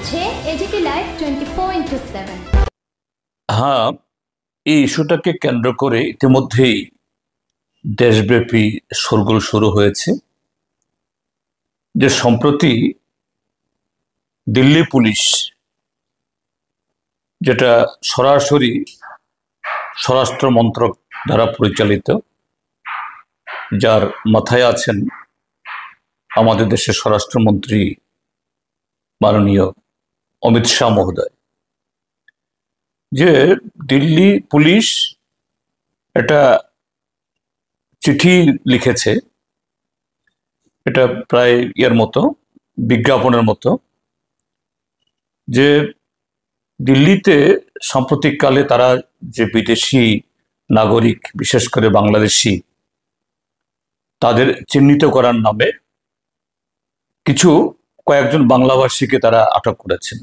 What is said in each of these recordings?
দেখছে AGP live 24/7। হ্যাঁ, এই ইস্যুটাকে কেন্দ্র করে ইতিমধ্যেই দেশব্যাপী শোরগোল শুরু হয়েছে যে সম্প্রতি দিল্লি পুলিশ, যেটা সরাসরি স্বরাষ্ট্র মন্ত্রক দ্বারা পরিচালিত, যার মাথায় আছেন আমাদের দেশের স্বরাষ্ট্রমন্ত্রী মাননীয় অমিত শাহ মহোদয়, যে দিল্লি পুলিশ একটা চিঠি লিখেছে, এটা প্রায় মতো বিজ্ঞাপনের মতো, যে দিল্লিতে সাম্প্রতিককালে তারা যে বিদেশি নাগরিক, বিশেষ করে বাংলাদেশি, তাদের চিহ্নিত করার নামে কয়েকজন বাংলাভাষীকে তারা আটক করেছেন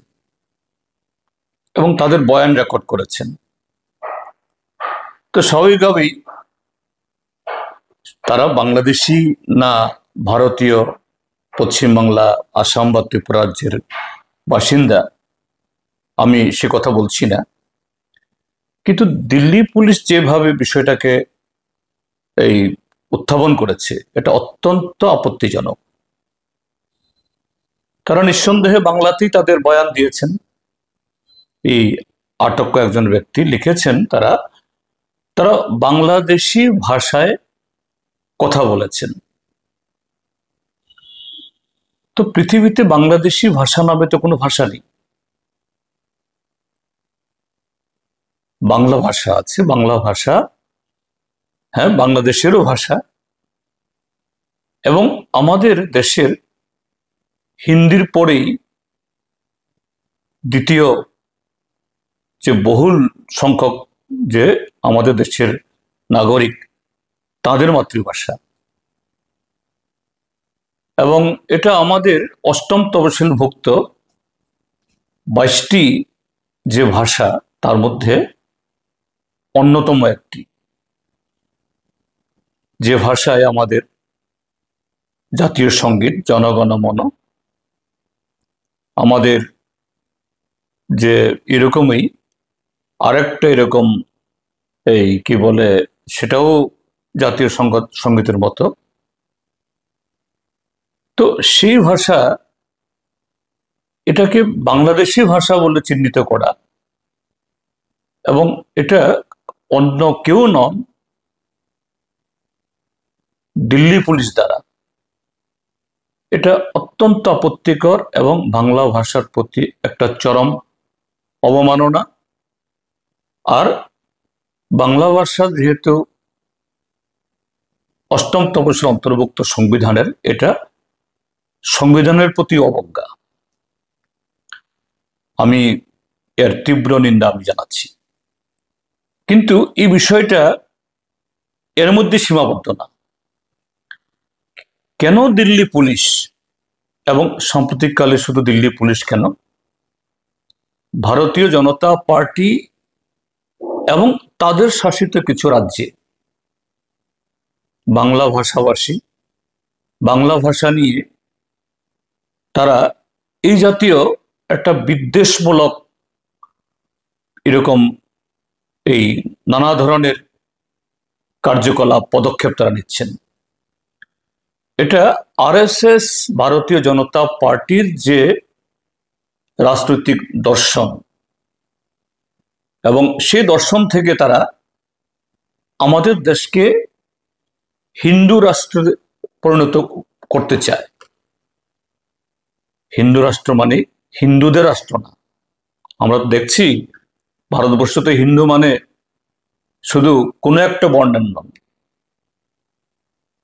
এবং তাদের বয়ান রেকর্ড করেছেন। তো স্বাভাবিকভাবেই তারা বাংলাদেশি না ভারতীয়, পশ্চিমবাংলা, আসাম বা ত্রিপুরা রাজ্যের বাসিন্দা, আমি সে কথা বলছি না, কিন্তু দিল্লি পুলিশ যেভাবে বিষয়টাকে উত্থাপন করেছে, এটা অত্যন্ত আপত্তিজনক। তারা নিঃসন্দেহে বাংলাতেই তাদের বয়ান দিয়েছেন। এই আটক কয়েকজন ব্যক্তি লিখেছেন তারা বাংলাদেশি ভাষায় কথা বলেছেন। তো পৃথিবীতে বাংলাদেশি ভাষা নামে তো কোনো ভাষা নেই। বাংলা ভাষা আছে, বাংলা ভাষা, হ্যাঁ, বাংলাদেশেরও ভাষা, এবং আমাদের দেশের হিন্দির পরেই দ্বিতীয় যে বহুল সংখ্যক যে আমাদের দেশের নাগরিক, তাদের মাতৃভাষা, এবং এটা আমাদের অষ্টম তফসিলভুক্ত 22টি যে ভাষা, তার মধ্যে অন্যতম একটি, যে ভাষায় আমাদের জাতীয় সঙ্গীত জনগণ মন, আমাদের যে এরকমই আরেকটা এরকম কি বলে, সেটাও জাতীয় সঙ্গীতের মতো। তো সেই ভাষা, এটাকে বাংলাদেশি ভাষা বলে চিহ্নিত করা, এবং এটা অন্য কেউ নন, দিল্লি পুলিশ দ্বারা, এটা অত্যন্ত আপত্তিকর এবং বাংলা ভাষার প্রতি একটা চরম অবমাননা। আর বাংলা ভাষা যেহেতু অষ্টম তফসিল অন্তর্ভুক্ত সংবিধানের, এটা সংবিধানের প্রতি অবজ্ঞা। আমি এর তীব্র নিন্দা জানাচ্ছি। কিন্তু এই বিষয়টা এর মধ্যে সীমাবদ্ধ না। কেন দিল্লি পুলিশ, এবং সাম্প্রতিককালে শুধু দিল্লি পুলিশ কেন, ভারতীয় জনতা পার্টি এবং তাদের শাসিত কিছু রাজ্যে বাংলা ভাষাভাষী, বাংলা ভাষা নিয়ে তারা এই জাতীয় একটা বিদ্বেষমূলক এরকম নানা ধরনের কার্যকলাপ, পদক্ষেপ তারা নিচ্ছেন। এটা আরএসএস, ভারতীয় জনতা পার্টির যে রাজনৈতিক দর্শন, এবং সেই দর্শন থেকে তারা আমাদের দেশকে হিন্দু রাষ্ট্রে পরিণত করতে চায়। হিন্দু রাষ্ট্র মানে হিন্দুদের রাষ্ট্র না। আমরা দেখছি ভারতবর্ষতে হিন্দু মানে শুধু কোনো একটা বর্ণের নন,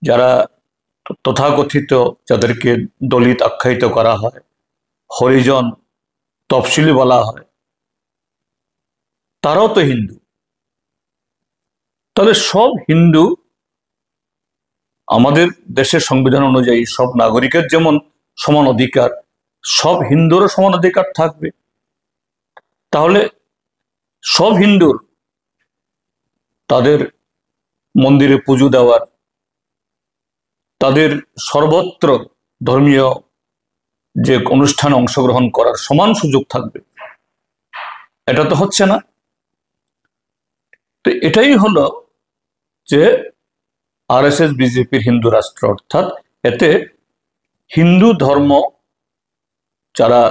যারা তথাকথিত, যাদেরকে দলিত আখ্যায়িত করা হয়, হরিজন, তফসিলি বলা হয়, তারাও তো হিন্দু। তাহলে সব হিন্দু, আমাদের দেশের সংবিধান অনুযায়ী সব নাগরিকের যেমন সমান অধিকার, সব হিন্দুরও সমান অধিকার থাকবে। তাহলে সব হিন্দুর তাদের মন্দিরে পুজো দেওয়ার, তাদের সর্বত্র ধর্মীয় যে অনুষ্ঠানে অংশগ্রহণ করার সমান সুযোগ থাকবে, এটা তো হচ্ছে না। তো এটাই হলো যে আরএসএস বিজেপির হিন্দু রাষ্ট্র, অর্থাৎ এতে হিন্দু ধর্ম যারা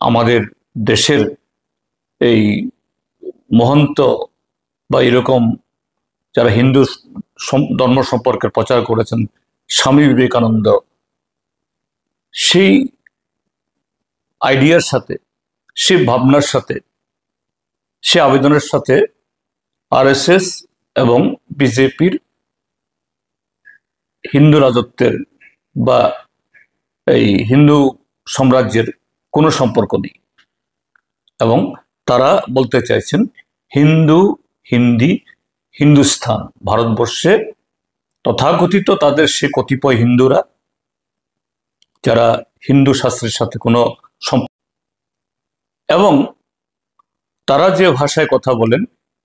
আমাদের দেশের এই মহন্ত বা এরকম যারা হিন্দু ধর্ম সম্পর্কে প্রচার করেছেন, স্বামী বিবেকানন্দ, সেই আইডিয়ার সাথে, সেই ভাবনার সাথে, সে আবেদনের সাথে আরএসএস এবং বিজেপির হিন্দু রাজত্বের বা এই হিন্দু সাম্রাজ্যের কোনো সম্পর্ক নেই। এবং তারা বলতে চাইছেন হিন্দু, হিন্দি, হিন্দুস্থান, ভারতবর্ষে তথাকথিত তাদের সে কতিপয় হিন্দুরা যারা হিন্দু শাস্ত্রের সাথে কোনো এবং তারা যে ভাষায় কথা বলেন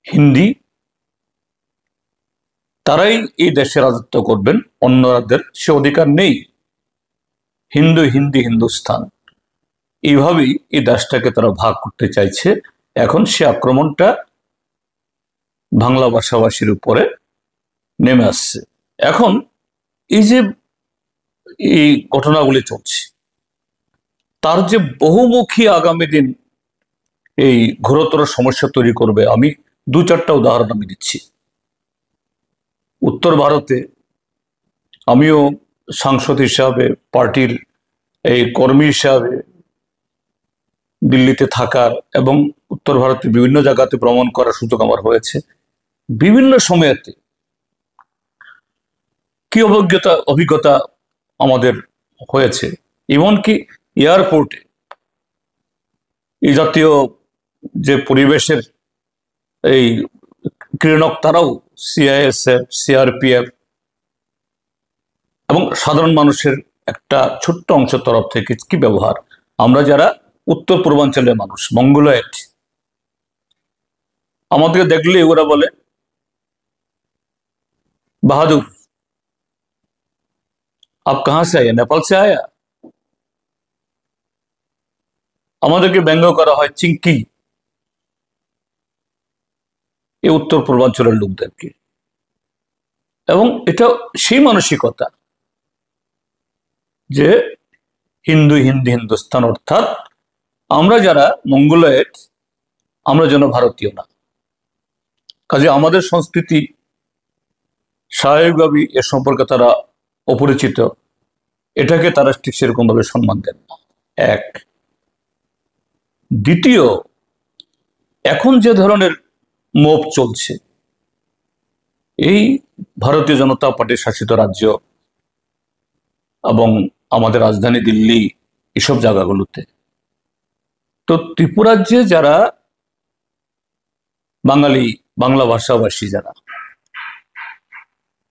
হিন্দি, তারাই এই দেশে রাজত্ব করবেন, অন্যদের সে অধিকার নেই। হিন্দু, হিন্দি, হিন্দুস্থান, এইভাবেই এই দেশটাকে তারা ভাগ করতে চাইছে। এখন সে আক্রমণটা বাংলা ভাষাভাষীর উপরে নেমে আসছে। এখন এই যে এই ঘটনাগুলি চলছে, তার যে বহুমুখী আগামী দিন এই ঘোরতর সমস্যা তৈরি করবে, আমি দু চারটা উদাহরণ আমি দিচ্ছি। উত্তর ভারতে আমিও সাংসদ হিসাবে, পার্টির এই কর্মী হিসাবে দিল্লিতে থাকার এবং উত্তর ভারতের বিভিন্ন জায়গাতে ভ্রমণ করার সুযোগ আমার হয়েছে। বিভিন্ন সময়েতে কি অভিজ্ঞতা আমাদের হয়েছে, এমনকি এয়ারপোর্টে এই জাতীয় যে পরিবেশের এই ক্রীড়নক, তারাও সিআইএসএফ, সিআরপিএফ এবং সাধারণ মানুষের একটা ছোট্ট অংশের তরফ থেকে কি ব্যবহার, আমরা যারা উত্তর পূর্বাঞ্চলের মানুষ, মঙ্গোলয়েড, আমাদেরকে দেখলে ওরা বলে বাহাদুর, আপ কাহা সে আয়া, নেপাল সে আয়া। আমাদেরকে ব্যঙ্গ করা হয় চিঙ্কি, এই উত্তর পূর্বাঞ্চলের লোকদেরকে। এবং এটা সেই মানসিকতা যে হিন্দু, হিন্দি, হিন্দুস্তান, অর্থাৎ আমরা যারা মঙ্গোলয়েড, আমরা যেন ভারতীয় না। কাজে আমাদের সংস্কৃতি স্বাভাবিকভাবেই এ সম্পর্কে তারা অপরিচিত, এটাকে তারা ঠিক সেরকম ভাবে সম্মান দেন না। এক। দ্বিতীয়, এখন যে ধরনের মোভ চলছে এই ভারতীয় জনতা পার্টির শাসিত রাজ্য এবং আমাদের রাজধানী দিল্লি, এসব জায়গাগুলোতে, তো ত্রিপুরাজ্যে যারা বাঙালি, বাংলা ভাষাভাষী যারা,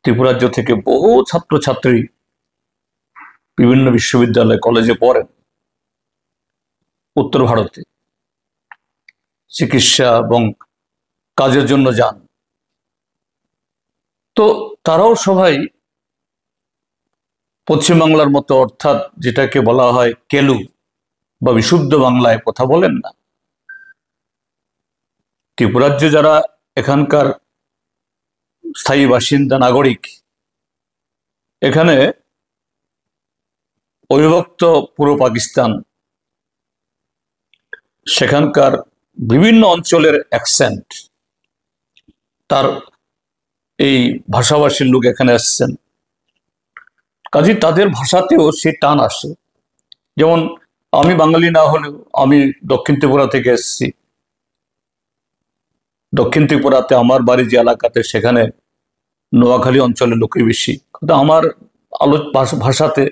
ত্রিপুরাজ্য থেকে বহু ছাত্রছাত্রী বিভিন্ন বিশ্ববিদ্যালয়, কলেজে পড়েন, উত্তর ভারতে চিকিৎসা এবং কাজের জন্য যান। তো তারাও সবাই পশ্চিমবাংলার মতো, অর্থাৎ যেটাকে বলা হয় কেলু বা বিশুদ্ধ বাংলায় কথা বলেন না। ত্রিপুরাজ্যে যারা এখানকার স্থায়ী বাসিন্দা, নাগরিক, এখানে অবিভক্ত পূর্ব পাকিস্তান, সেখানকার বিভিন্ন অঞ্চলের অ্যাকসেন্ট, তার এই ভাষাভাষীর লোক এখানে আসছেন, কাজে তাদের ভাষাতেও সে টান আসে। যেমন আমি বাঙালি না হলেও আমি দক্ষিণ ত্রিপুরা থেকে এসেছি। দক্ষিণ ত্রিপুরাতে আমার বাড়ি যে এলাকাতে, সেখানে নোয়াখালী অঞ্চলের লোকই বেশি, কিন্তু আমার ভাষাতে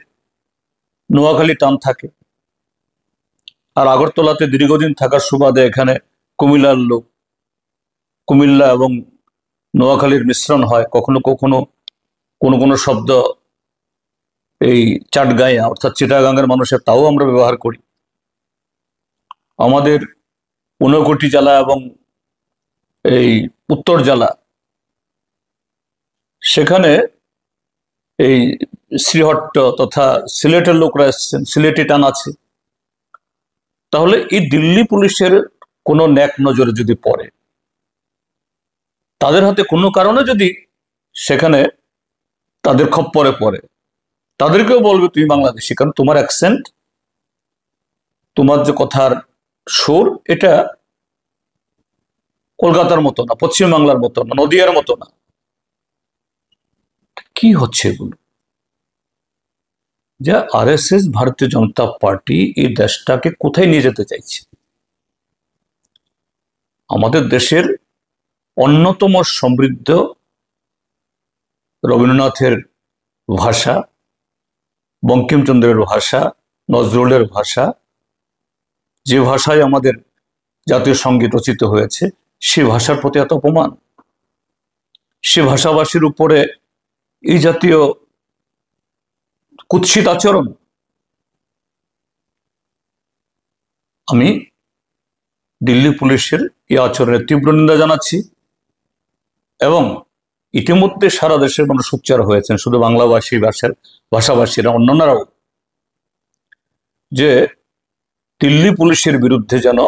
নোয়াখালী টান থাকে। আর আগরতলাতে দীর্ঘদিন থাকার সুবাদে এখানে কুমিল্লার লোক, কুমিল্লা এবং নোয়াখালীর মিশ্রণ হয়। কখনো কখনো কোনো কোনো শব্দ এই চাটগাঁয়া অর্থাৎ চিটাগাঙ্গের মানুষের, তাও আমরা ব্যবহার করি। আমাদের ঊনকোটি জেলা এবং এই উত্তর জেলা, সেখানে এই শ্রীহট্ট তথা সিলেটের লোকরা এসছেন, সিলেটি টান আছে, তাহলে এই দিল্লি পুলিশের কোনো ন্যাক নজরে যদি পড়ে, তাদের হাতে কোনো কারণে যদি সেখানে তাদের খপ্পরে পড়ে, তাদেরকেও বলবে তুমি বাংলাদেশি, কারণ তোমার অ্যাকসেন্ট, তোমার যে কথার সুর, এটা কলকাতার মতো না, পশ্চিমবাংলার মতো না, নদিয়ার মতো না। কি হচ্ছে এগুলো? যা আরএসএস, ভারতীয় জনতা পার্টি এই দেশটাকে কোথায় নিয়ে যেতে চাইছে? আমাদের দেশের অন্যতম সমৃদ্ধ রবীন্দ্রনাথের ভাষা, বঙ্কিমচন্দ্রের ভাষা, নজরুলের ভাষা, যে ভাষায় আমাদের জাতীয় সঙ্গীত রচিত হয়েছে, সে ভাষার প্রতি এত অপমান, সে ভাষাভাষীর উপরে এই জাতীয় কুৎসিত আচরণ। আমি দিল্লি পুলিশের এই আচরণের তীব্র নিন্দা জানাচ্ছি এবং ইতিমধ্যে সারা দেশের মানুষ সোচ্চার হয়েছেন, শুধু বাংলাভাষী ভাষাভাষীরা, অন্যান্যরাও, যে দিল্লি পুলিশের বিরুদ্ধে যেন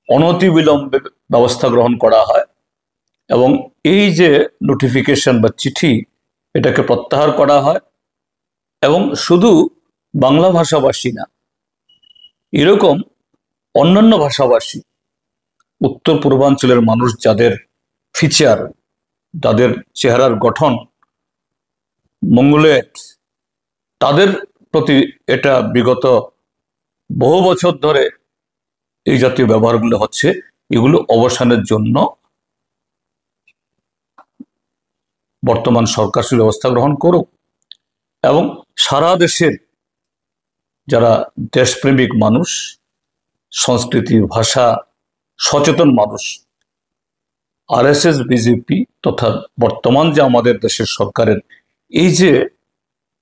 অনতিবিলম্বে ব্যবস্থা গ্রহণ করা হয় এবং এই যে নোটিফিকেশন বা চিঠি, এটাকে প্রত্যাহার করা হয়। এবং শুধু বাংলা ভাষাভাষী না, এরকম অন্যান্য ভাষাভাষী, উত্তর পূর্বাঞ্চলের মানুষ যাদের ফিচার, তাদের চেহারার গঠন মঙ্গলেট, তাদের প্রতি এটা বিগত বহু বছর ধরে এই জাতীয় ব্যবহারগুলো হচ্ছে, এগুলো অবসানের জন্য বর্তমান সরকার ব্যবস্থা গ্রহণ করুক এবং সারা দেশের যারা দেশপ্রেমিক মানুষ, সংস্কৃতি ভাষা সচেতন মানুষ, আরএসএস, বিজেপি তথা বর্তমান যে আমাদের দেশের সরকারের এই যে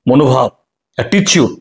মনোভাব, অ্যাটিচিউড,